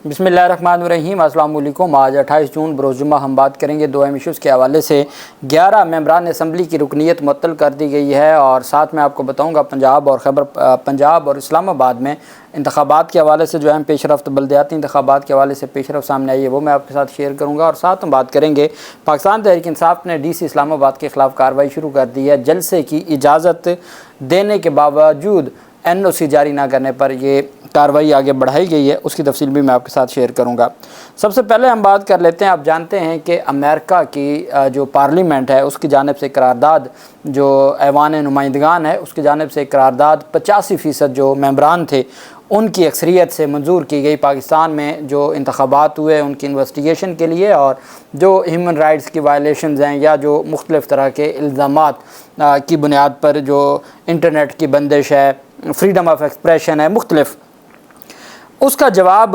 بسم اللہ الرحمن الرحیم۔ السلام علیکم۔ آج 28 جون بروز جمعہ ہم بات کریں گے دو اہم ایشوز کے حوالے سے۔ 11 ممبران اسمبلی کی رکنیت معطل کر دی گئی ہے اور ساتھ میں آپ کو بتاؤں گا پنجاب اور اسلام آباد میں انتخابات کے حوالے سے جو اہم پیش رفت، بلدیاتی انتخابات کے حوالے سے پیش رفت سامنے آئی ہے، وہ میں آپ کے ساتھ شیئر کروں گا۔ اور ساتھ ہم بات کریں گے پاکستان تحریک انصاف نے DC اسلام آباد کے خلاف کارروائی شروع کر دی ہے۔ جلسے کی اجازت دینے کے باوجود NOC جاری نہ کرنے پر یہ کارروائی آگے بڑھائی گئی ہے، اس کی تفصیل بھی میں آپ کے ساتھ شیئر کروں گا۔ سب سے پہلے ہم بات کر لیتے ہیں، آپ جانتے ہیں کہ امریکہ کی جو پارلیمنٹ ہے اس کی جانب سے قرارداد، جو ایوان نمائندگان ہے اس کی جانب سے قرارداد 85% جو ممبران تھے ان کی اکثریت سے منظور کی گئی۔ پاکستان میں جو انتخابات ہوئے ان کی انویسٹیگیشن کے لیے اور جو ہیومن رائٹس کی وائلیشنز ہیں یا جو مختلف طرح کے الزامات کی بنیاد پر جو انٹرنیٹ کی بندش ہے، فریڈم آف ایکسپریشن ہے، مختلف، اس کا جواب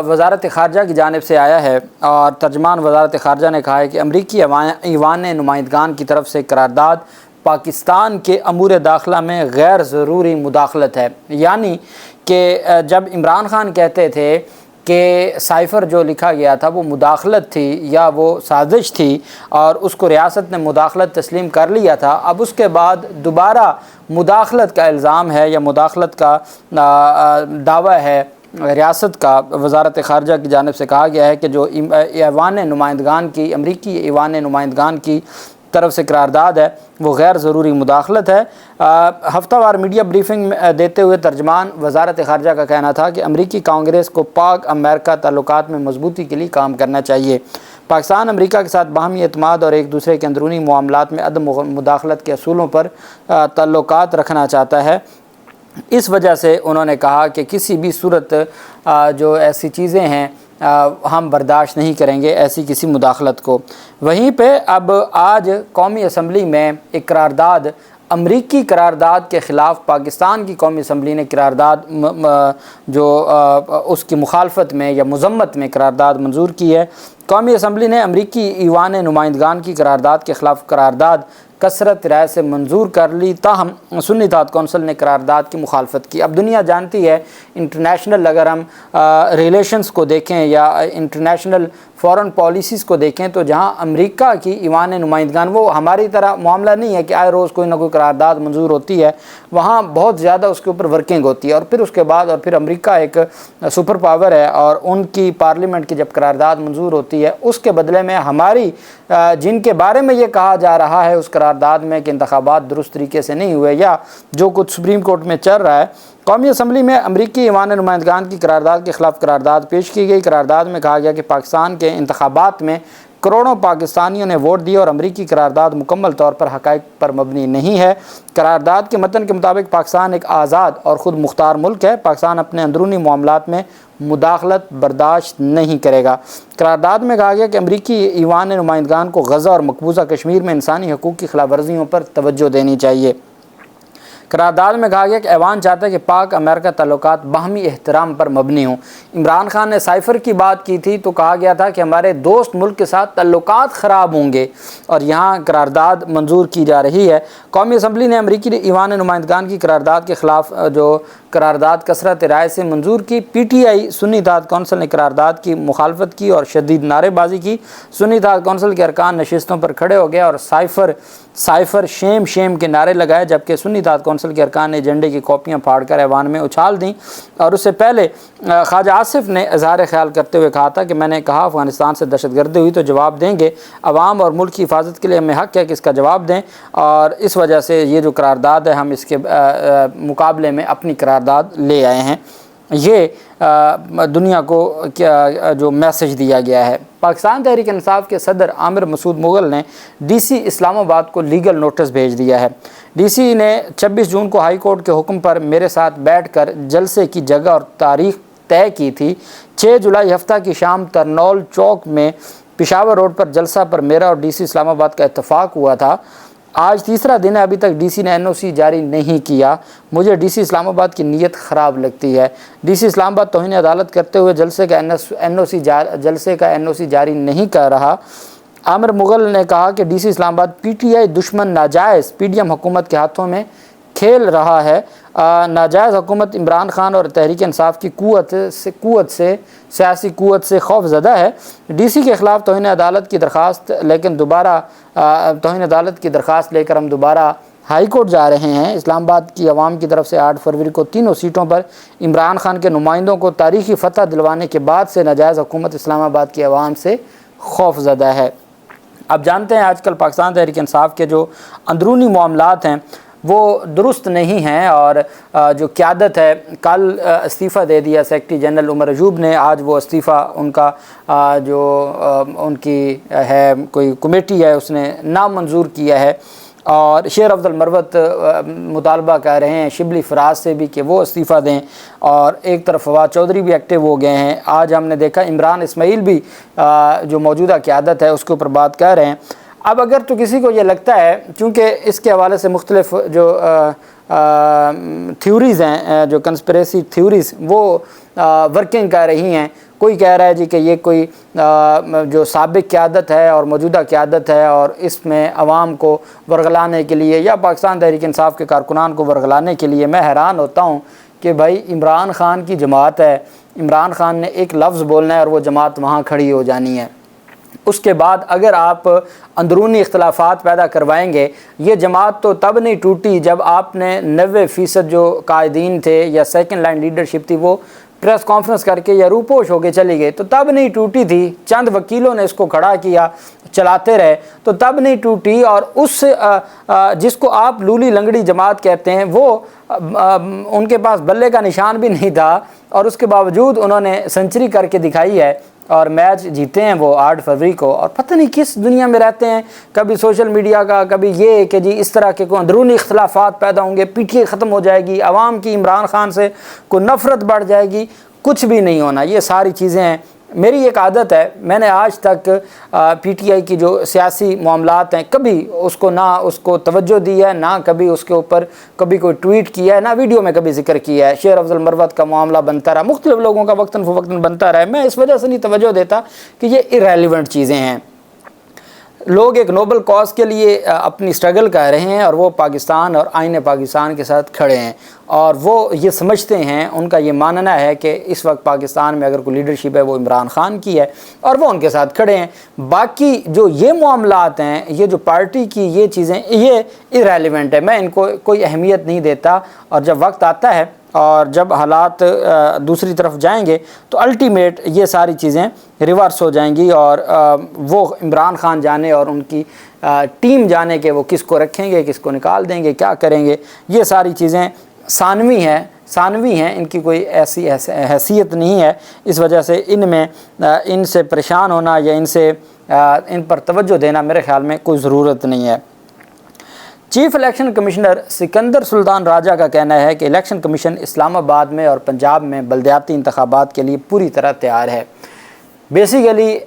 وزارت خارجہ کی جانب سے آیا ہے۔ اور ترجمان وزارت خارجہ نے کہا ہے کہ امریکی ایوان نمائندگان کی طرف سے قرارداد پاکستان کے امور داخلہ میں غیر ضروری مداخلت ہے۔ یعنی کہ جب عمران خان کہتے تھے کہ سائفر جو لکھا گیا تھا وہ مداخلت تھی یا وہ سازش تھی اور اس کو ریاست نے مداخلت تسلیم کر لیا تھا، اب اس کے بعد دوبارہ مداخلت کا الزام ہے یا مداخلت کا دعویٰ ہے ریاست کا۔ وزارت خارجہ کی جانب سے کہا گیا ہے کہ جو ایوان نمائندگان کی، امریکی ایوان نمائندگان کی طرف سے قرارداد ہے وہ غیر ضروری مداخلت ہے۔ ہفتہ وار میڈیا بریفنگ دیتے ہوئے ترجمان وزارت خارجہ کا کہنا تھا کہ امریکی کانگریس کو پاک امریکہ تعلقات میں مضبوطی کے لیے کام کرنا چاہیے۔ پاکستان امریکہ کے ساتھ باہمی اعتماد اور ایک دوسرے کے اندرونی معاملات میں عدم مداخلت کے اصولوں پر تعلقات رکھنا چاہتا ہے۔ اس وجہ سے انہوں نے کہا کہ کسی بھی صورت جو ایسی چیزیں ہیں ہم برداشت نہیں کریں گے ایسی کسی مداخلت کو۔ وہیں پہ اب آج قومی اسمبلی میں ایک قرارداد، امریکی قرارداد کے خلاف پاکستان کی قومی اسمبلی نے قرارداد جو اس کی مخالفت میں یا مذمت میں قرارداد منظور کی ہے۔ قومی اسمبلی نے امریکی ایوان نمائندگان کی قرارداد کے خلاف قرارداد کثرت رائے سے منظور کر لی، تاہم سنی اتحاد کونسل نے قرارداد کی مخالفت کی۔ اب دنیا جانتی ہے انٹرنیشنل، اگر ہم ریلیشنز کو دیکھیں یا انٹرنیشنل فورن پالیسیز کو دیکھیں تو جہاں امریکہ کی ایوان نمائندگان، وہ ہماری طرح معاملہ نہیں ہے کہ آئے روز کوئی نہ کوئی قرارداد منظور ہوتی ہے، وہاں بہت زیادہ اس کے اوپر ورکنگ ہوتی ہے اور پھر اس کے بعد پھر امریکہ ایک سپر پاور ہے اور ان کی پارلیمنٹ کی جب قرارداد منظور ہوتی ہے اس کے بدلے میں ہماری جن کے بارے میں یہ کہا جا رہا ہے اس قرارداد میں کہ انتخابات درست طریقے سے نہیں ہوئے یا جو کچھ سپریم کورٹ میں چل رہا ہے، قومی اسمبلی میں امریکی ایوان نمائندگان کی قرارداد کے خلاف قرارداد پیش کی گئی۔ قرارداد میں کہا گیا کہ پاکستان کے انتخابات میں کروڑوں پاکستانیوں نے ووٹ دیے اور امریکی قرارداد مکمل طور پر حقائق پر مبنی نہیں ہے۔ قرارداد کے متن کے مطابق پاکستان ایک آزاد اور خود مختار ملک ہے۔ پاکستان اپنے اندرونی معاملات میں مداخلت برداشت نہیں کرے گا۔ قرارداد میں کہا گیا کہ امریکی ایوان نمائندگان کو غزہ اور مقبوضہ کشمیر میں انسانی حقوق کی خلاف ورزیوں پر توجہ دینی چاہیے۔ قرارداد میں کہا گیا کہ ایوان چاہتا ہے کہ پاک امریکہ تعلقات باہمی احترام پر مبنی ہوں۔ عمران خان نے سائفر کی بات کی تھی تو کہا گیا تھا کہ ہمارے دوست ملک کے ساتھ تعلقات خراب ہوں گے اور یہاں قرارداد منظور کی جا رہی ہے۔ قومی اسمبلی نے امریکی ایوان نمائندگان کی قرارداد کے خلاف جو قرارداد کثرت رائے سے منظور کی۔ PTI سنی اتحاد کونسل نے قرارداد کی مخالفت کی اور شدید نعرے بازی کی۔ سنی اتحاد کونسل کے ارکان نشستوں پر کھڑے ہو گئے اور سائفر شیم شیم کے نعرے لگائے، جبکہ سنی اتحاد کونسل کے ارکان نے ایجنڈے کی کاپیاں پھاڑ کر ایوان میں اچھال دیں۔ اور اس سے پہلے خواجہ آصف نے اظہار خیال کرتے ہوئے کہا تھا کہ میں نے کہا افغانستان سے دہشت گردی ہوئی تو جواب دیں گے، عوام اور ملک کی حفاظت کے لیے ہمیں حق ہے کہ اس کا جواب دیں، اور اس وجہ سے یہ جو قرارداد ہے ہم اس کے مقابلے میں اپنی قرارداد لے آئے ہیں۔ یہ دنیا کو جو میسج دیا گیا ہے۔ پاکستان تحریک انصاف کے صدر عامر مسعود مغل نے DC اسلام آباد کو لیگل نوٹس بھیج دیا ہے۔ DC نے 26 جون کو ہائی کورٹ کے حکم پر میرے ساتھ بیٹھ کر جلسے کی جگہ اور تاریخ طے کی تھی۔ 6 جولائی ہفتہ کی شام ترنول چوک میں پشاور روڈ پر جلسہ پر میرا اور DC اسلام آباد کا اتفاق ہوا تھا۔ آج تیسرا دن ہے، ابھی تک DC نے NOC جاری نہیں کیا۔ مجھے DC اسلام آباد کی نیت خراب لگتی ہے۔ DC اسلام آباد توہین عدالت کرتے ہوئے جلسے کا NOC جاری نہیں کر رہا۔ عامر مغل نے کہا کہ DC اسلام آباد PTI دشمن ناجائز PDM حکومت کے ہاتھوں میں کھیل رہا ہے۔ ناجائز حکومت عمران خان اور تحریک انصاف کی سیاسی قوت سے خوف زدہ ہے۔ ڈی سی کے خلاف توہین عدالت کی درخواست لے کر ہم دوبارہ ہائی کورٹ جا رہے ہیں۔ اسلام آباد کی عوام کی طرف سے 8 فروری کو تینوں سیٹوں پر عمران خان کے نمائندوں کو تاریخی فتح دلوانے کے بعد سے ناجائز حکومت اسلام آباد کی عوام سے خوف زدہ ہے۔ اب جانتے ہیں آج کل پاکستان تحریک انصاف کے جو اندرونی معاملات ہیں وہ درست نہیں ہیں، اور جو قیادت ہے، کل استعفیٰ دے دیا سیکرٹری جنرل عمر ایوب نے، آج وہ استعفیٰ ان کا جو ان کی ہے کوئی کمیٹی ہے اس نے نامنظور کیا ہے، اور شیر افضل مروت مطالبہ کر رہے ہیں شبلی فراز سے بھی کہ وہ استعفیٰ دیں، اور ایک طرف فواد چودھری بھی ایکٹیو ہو گئے ہیں۔ آج ہم نے دیکھا عمران اسماعیل بھی جو موجودہ قیادت ہے اس کے اوپر بات کر رہے ہیں۔ اب اگر تو کسی کو یہ لگتا ہے، چونکہ اس کے حوالے سے مختلف جو تھیوریز ہیں، جو کنسپریسی تھیوریز وہ ورکنگ کر رہی ہیں، کوئی کہہ رہا ہے جی کہ یہ کوئی جو سابق قیادت ہے اور موجودہ قیادت ہے، اور اس میں عوام کو ورغلانے کے لیے یا پاکستان تحریک انصاف کے کارکنان کو ورغلانے کے لیے۔ میں حیران ہوتا ہوں کہ بھائی عمران خان کی جماعت ہے، عمران خان نے ایک لفظ بولنا ہے اور وہ جماعت وہاں کھڑی ہو جانی ہے۔ اس کے بعد اگر آپ اندرونی اختلافات پیدا کروائیں گے، یہ جماعت تو تب نہیں ٹوٹی جب آپ نے 90% جو قائدین تھے یا سیکنڈ لائن لیڈرشپ تھی وہ پریس کانفرنس کر کے یا روپوش ہو کے چلی گئے، تو تب نہیں ٹوٹی تھی۔ چند وکیلوں نے اس کو کھڑا کیا، چلاتے رہے تو تب نہیں ٹوٹی، اور اس جس کو آپ لولی لنگڑی جماعت کہتے ہیں وہ ان کے پاس بلے کا نشان بھی نہیں تھا، اور اس کے باوجود انہوں نے سنچری کر کے دکھائی ہے اور میچ جیتے ہیں وہ 8 فروری کو۔ اور پتہ نہیں کس دنیا میں رہتے ہیں، کبھی سوشل میڈیا کا، کبھی یہ کہ جی اس طرح کے کوئی اندرونی اختلافات پیدا ہوں گے، پی ٹی آئی ختم ہو جائے گی، عوام کی عمران خان سے کوئی نفرت بڑھ جائے گی۔ کچھ بھی نہیں ہونا، یہ ساری چیزیں ہیں۔ میری ایک عادت ہے، میں نے آج تک پی ٹی آئی کی جو سیاسی معاملات ہیں کبھی اس کو توجہ دی ہے، نہ کبھی اس کے اوپر کبھی کوئی ٹویٹ کیا ہے، نہ ویڈیو میں کبھی ذکر کیا ہے۔ شیر افضل مروت کا معاملہ بنتا رہا، مختلف لوگوں کا وقتاً فوقتاً بنتا رہا ہے، میں اس وجہ سے نہیں توجہ دیتا کہ یہ ایرریلیونٹ چیزیں ہیں۔ لوگ ایک نوبل کاز کے لیے اپنی سٹرگل کر رہے ہیں، اور وہ پاکستان اور آئین پاکستان کے ساتھ کھڑے ہیں، اور وہ یہ سمجھتے ہیں، ان کا یہ ماننا ہے کہ اس وقت پاکستان میں اگر کوئی لیڈرشپ ہے وہ عمران خان کی ہے، اور وہ ان کے ساتھ کھڑے ہیں۔ باقی جو یہ معاملات ہیں، یہ جو پارٹی کی یہ چیزیں، یہ ایرریلیونٹ ہے، میں ان کو کوئی اہمیت نہیں دیتا، اور جب وقت آتا ہے اور جب حالات دوسری طرف جائیں گے تو الٹیمیٹ یہ ساری چیزیں ریورس ہو جائیں گی، اور وہ عمران خان جانے اور ان کی ٹیم جانے کہ وہ کس کو رکھیں گے، کس کو نکال دیں گے، کیا کریں گے۔ یہ ساری چیزیں ثانوی ہیں، ان کی کوئی ایسی حیثیت نہیں ہے، اس وجہ سے ان سے پریشان ہونا یا ان پر توجہ دینا میرے خیال میں کوئی ضرورت نہیں ہے۔ چیف الیکشن کمشنر سکندر سلطان راجہ کا کہنا ہے کہ الیکشن کمیشن اسلام آباد میں اور پنجاب میں بلدیاتی انتخابات کے لیے پوری طرح تیار ہے۔ بیسیکلی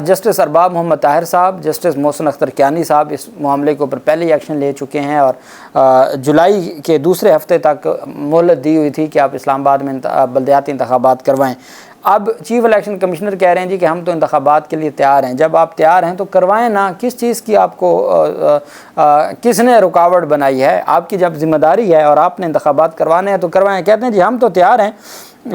جسٹس ارباب محمد طاہر صاحب، جسٹس محسن اختر کیانی صاحب اس معاملے کے اوپر پہلے ہی ایکشن لے چکے ہیں، اور جولائی کے دوسرے ہفتے تک مہلت دی ہوئی تھی کہ آپ اسلام آباد میں بلدیاتی انتخابات کروائیں۔ اب چیف الیکشن کمشنر کہہ رہے ہیں جی کہ ہم تو انتخابات کے لیے تیار ہیں۔ جب آپ تیار ہیں تو کروائیں نا، کس چیز کی آپ کو کس نے رکاوٹ بنائی ہے؟ آپ کی جب ذمہ داری ہے اور آپ نے انتخابات کروانے ہیں تو کروائیں۔ کہتے ہیں جی ہم تو تیار ہیں۔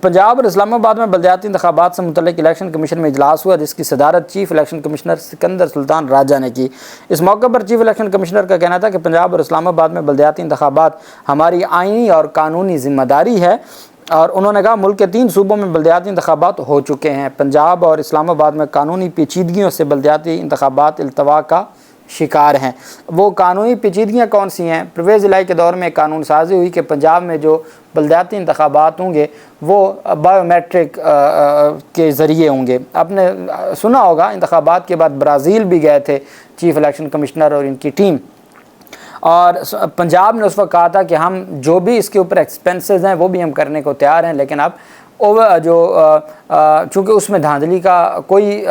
پنجاب اور اسلام آباد میں بلدیاتی انتخابات سے متعلق الیکشن کمیشن میں اجلاس ہوا، جس کی صدارت چیف الیکشن کمشنر سکندر سلطان راجہ نے کی۔ اس موقع پر چیف الیکشن کمشنر کا کہنا تھا کہ پنجاب اور اسلام آباد میں بلدیاتی انتخابات ہماری آئینی اور قانونی ذمہ داری ہے، اور انہوں نے کہا ملک کے 3 صوبوں میں بلدیاتی انتخابات ہو چکے ہیں۔ پنجاب اور اسلام آباد میں قانونی پیچیدگیوں سے بلدیاتی انتخابات التوا کا شکار ہیں۔ وہ قانونی پیچیدگیاں کون سی ہیں؟ پرویز الہی کے دور میں قانون سازی ہوئی کہ پنجاب میں جو بلدیاتی انتخابات ہوں گے وہ بائیو میٹرک کے ذریعے ہوں گے۔ آپ نے سنا ہوگا انتخابات کے بعد برازیل بھی گئے تھے چیف الیکشن کمشنر اور ان کی ٹیم، اور پنجاب نے اس وقت کہا تھا کہ ہم جو بھی اس کے اوپر ایکسپینسز ہیں وہ بھی ہم کرنے کو تیار ہیں، لیکن اب چونکہ اس میں دھاندلی کا کوئی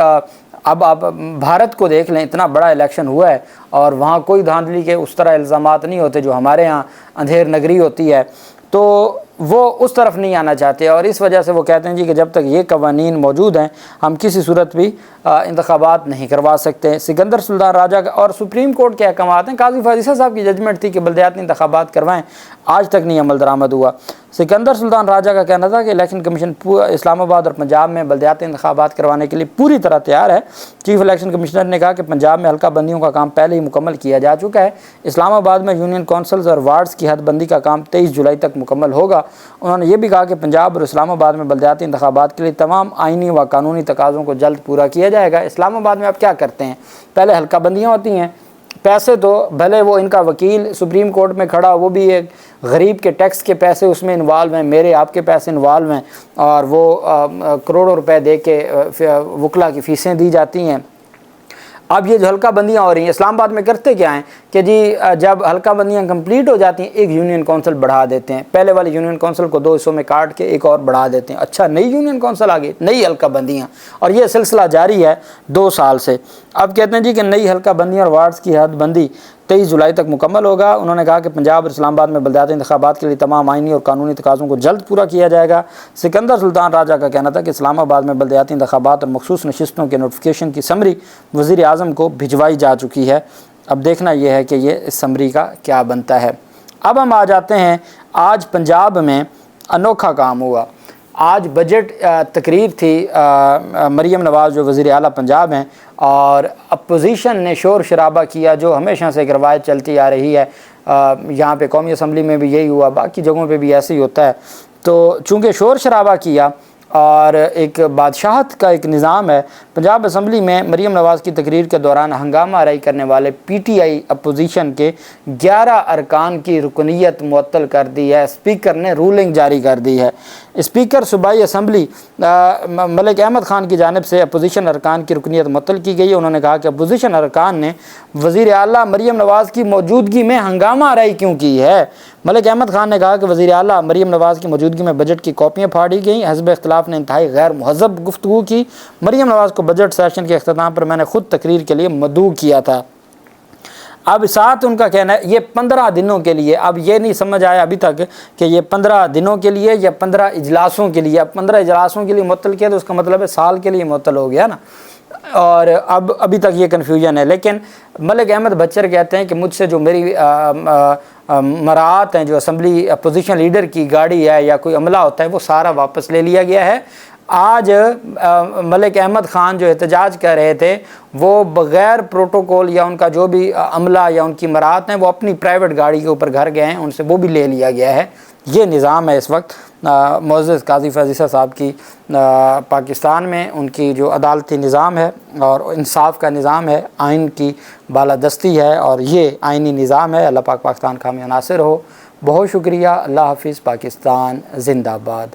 اب آپ بھارت کو دیکھ لیں، اتنا بڑا الیکشن ہوا ہے اور وہاں کوئی دھاندلی کے اس طرح الزامات نہیں ہوتے جو ہمارے ہاں اندھیر نگری ہوتی ہے۔ تو وہ اس طرف نہیں آنا چاہتے، اور اس وجہ سے وہ کہتے ہیں جی کہ جب تک یہ قوانین موجود ہیں ہم کسی صورت بھی انتخابات نہیں کروا سکتے۔ سکندر سلطان راجہ کا اور سپریم کورٹ کے احکامات ہیں، قاضی فاضل صاحب کی ججمنٹ تھی کہ بلدیاتی انتخابات کروائیں، آج تک نہیں عمل درآمد ہوا۔ سکندر سلطان راجہ کا کہنا تھا کہ الیکشن کمیشن اسلام آباد اور پنجاب میں بلدیاتی انتخابات کروانے کے لیے پوری طرح تیار ہے۔ چیف الیکشن کمشنر نے کہا کہ پنجاب میں حلقہ بندیوں کا کام پہلے ہی مکمل کیا جا چکا ہے، اسلام آباد میں یونین کونسلز اور وارڈز کی حد بندی کا کام 23 جولائی تک مکمل ہوگا۔ انہوں نے یہ بھی کہا کہ پنجاب اور اسلام آباد میں بلدیاتی انتخابات کے لیے تمام آئینی و قانونی تقاضوں کو جلد پورا کیا جائے گا۔ اسلام آباد میں آپ کیا کرتے ہیں، پہلے حلقہ بندیاں ہوتی ہیں، پیسے تو بھلے وہ ان کا وکیل سپریم کورٹ میں کھڑا وہ بھی ایک غریب کے ٹیکس کے پیسے اس میں انوالو ہیں، میرے آپ کے پیسے انوالو ہیں، اور وہ کروڑوں روپے دے کے وکلا کی فیسیں دی جاتی ہیں۔ اب یہ جو حلقہ بندیاں ہو رہی ہیں، اسلام آباد میں کرتے کیا ہیں کہ جی جب حلقہ بندیاں کمپلیٹ ہو جاتی ہیں ایک یونین کونسل بڑھا دیتے ہیں، پہلے والی یونین کونسل کو 2 حصوں میں کاٹ کے ایک اور بڑھا دیتے ہیں، اچھا نئی یونین کونسل آ گئی، نئی حلقہ بندیاں، اور یہ سلسلہ جاری ہے 2 سال سے۔ اب کہتے ہیں جی کہ نئی حلقہ بندیاں اور وارڈز کی حد بندی 23 جولائی تک مکمل ہوگا۔ انہوں نے کہا کہ پنجاب اور اسلام آباد میں بلدیاتی انتخابات کے لیے تمام آئینی اور قانونی تقاضوں کو جلد پورا کیا جائے گا۔ سکندر سلطان راجہ کا کہنا تھا کہ اسلام آباد میں بلدیاتی انتخابات اور مخصوص نشستوں کے نوٹیفیکیشن کی سمری وزیر اعظم کو بھجوائی جا چکی ہے، اب دیکھنا یہ ہے کہ یہ اس سمری کا کیا بنتا ہے۔ اب ہم آ جاتے ہیں، آج پنجاب میں انوکھا کام ہوا۔ آج بجٹ تقریر تھی، مریم نواز جو وزیر اعلیٰ پنجاب ہیں، اور اپوزیشن نے شور شرابہ کیا جو ہمیشہ سے ایک روایت چلتی آ رہی ہے، یہاں پہ قومی اسمبلی میں بھی یہی ہوا، باقی جگہوں پہ بھی ایسے ہی ہوتا ہے۔ تو چونکہ شور شرابہ کیا اور ایک بادشاہت کا ایک نظام ہے، پنجاب اسمبلی میں مریم نواز کی تقریر کے دوران ہنگامہ آرائی کرنے والے پی ٹی آئی اپوزیشن کے 11 ارکان کی رکنیت معطل کر دی ہے، اسپیکر نے رولنگ جاری کر دی ہے۔ اسپیکر صوبائی اسمبلی ملک احمد خان کی جانب سے اپوزیشن ارکان کی رکنیت معطل کی گئی ہے۔ انہوں نے کہا کہ اپوزیشن ارکان نے وزیر اعلیٰ مریم نواز کی موجودگی میں ہنگامہ آرائی کیوں کی ہے۔ ملک احمد خان نے کہا کہ وزیر اعلیٰ مریم نواز کی موجودگی میں بجٹ کی کاپیاں پھاڑی گئیں، حزب اختلاف نے انتہائی غیر مہذب گفتگو کی، مریم نواز کو بجٹ سیشن کے اختتام پر میں نے خود تقریر کے لیے مدعو کیا تھا۔ اب ساتھ ان کا کہنا ہے یہ 15 دنوں کے لیے، اب یہ نہیں سمجھ آیا ابھی تک کہ یہ 15 دنوں کے لیے یا 15 اجلاسوں کے لیے۔ اب 15 اجلاسوں کے لیے معطل کیا تو اس کا مطلب ہے سال کے لیے معطل ہو گیا نا، اور اب ابھی تک یہ کنفیوژن ہے۔ لیکن ملک احمد بچر کہتے ہیں کہ مجھ سے جو میری مراعات ہیں، جو اسمبلی اپوزیشن لیڈر کی گاڑی ہے یا کوئی عملہ ہوتا ہے، وہ سارا واپس لے لیا گیا ہے۔ آج ملک احمد خان جو احتجاج کر رہے تھے وہ بغیر پروٹوکول یا ان کا جو بھی عملہ یا ان کی مراعات ہیں وہ اپنی پرائیویٹ گاڑی کے اوپر گھر گئے ہیں، ان سے وہ بھی لے لیا گیا ہے۔ یہ نظام ہے اس وقت معزز قاضی فاضل صاحب کی پاکستان میں، ان کی جو عدالتی نظام ہے اور انصاف کا نظام ہے، آئین کی بالادستی ہے، اور یہ آئینی نظام ہے۔ اللہ پاک پاکستان کا حامی و ناصر ہو۔ بہت شکریہ، اللہ حافظ، پاکستان زندہ باد۔